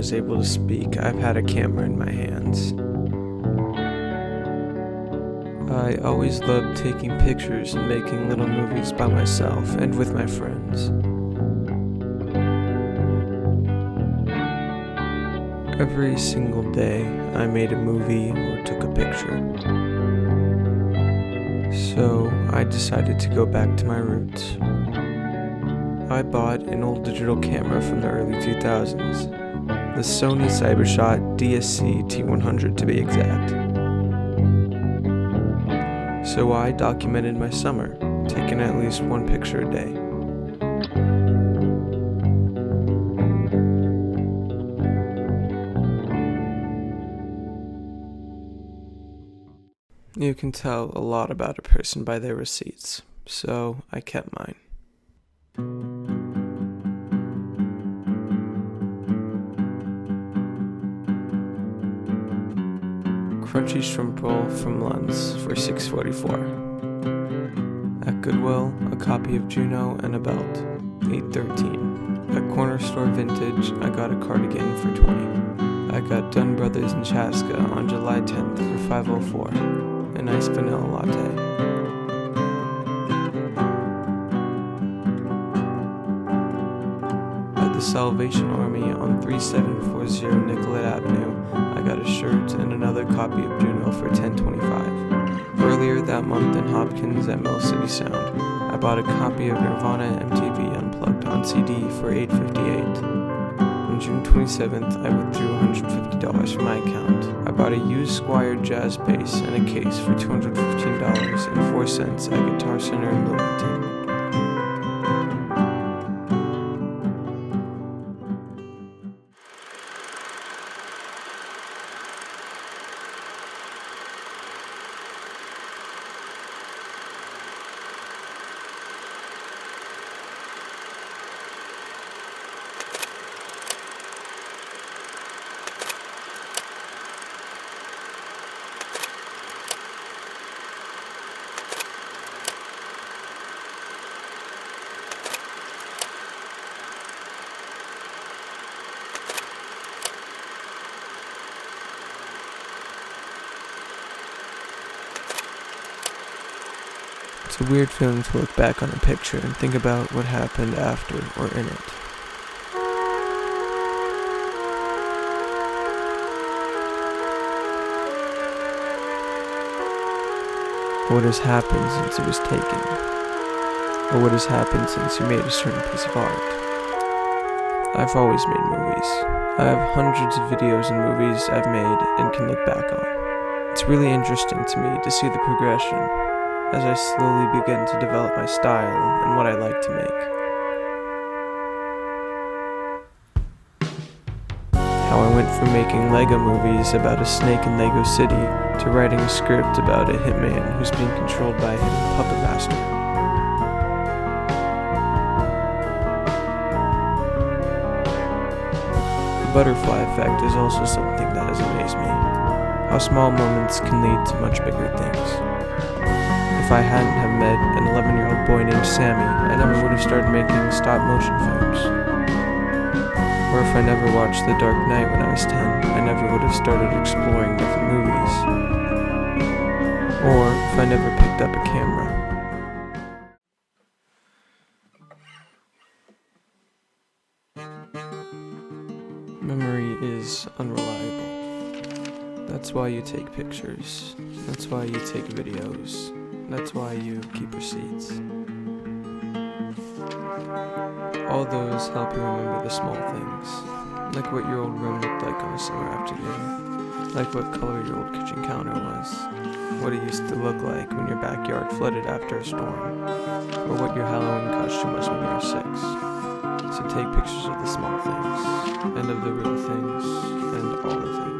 was able to speak, I've had a camera in my hands. I always loved taking pictures and making little movies by myself and with my friends. Every single day, I made a movie or took a picture. So, I decided to go back to my roots. I bought an old digital camera from the early 2000s, the Sony Cybershot DSC T100 to be exact. So I documented my summer, taking at least one picture a day. You can tell a lot about a person by their receipts, so I kept mine. Crunchy shrimp roll from Lund's for $6.44. At Goodwill, a copy of Juno and a belt, $8.13. At Corner Store Vintage, I got a cardigan for $20. I got Dunn Brothers in Chaska on July 10th for $5.04. A nice vanilla latte. The Salvation Army on 3740 Nicollet Avenue, I got a shirt and another copy of Juno for $10.25. Earlier that month in Hopkins at Mill City Sound, I bought a copy of Nirvana MTV Unplugged on CD for $8.58. On June 27th, I withdrew $150 from my account. I bought a used Squier jazz bass and a case for $215.04 at Guitar Center in Bloomington. It's a weird feeling to look back on a picture and think about what happened after or in it. What has happened since it was taken? Or what has happened since you made a certain piece of art? I've always made movies. I have hundreds of videos and movies I've made and can look back on. It's really interesting to me to see the progression as I slowly begin to develop my style and what I like to make. How I went from making Lego movies about a snake in Lego City to writing a script about a hitman who's being controlled by a hidden puppet master. The butterfly effect is also something that has amazed me. How small moments can lead to much bigger things. If I hadn't have met an 11-year-old boy named Sammy, I never would have started making stop-motion films. Or if I never watched The Dark Knight when I was 10, I never would have started exploring different movies. Or if I never picked up a camera. Memory is unreliable. That's why you take pictures. That's why you take videos. That's why you keep receipts. All those help you remember the small things, like what your old room looked like on a summer afternoon, like what color your old kitchen counter was, what it used to look like when your backyard flooded after a storm, or what your Halloween costume was when you were 6. So take pictures of the small things, and of the real things, and all the things.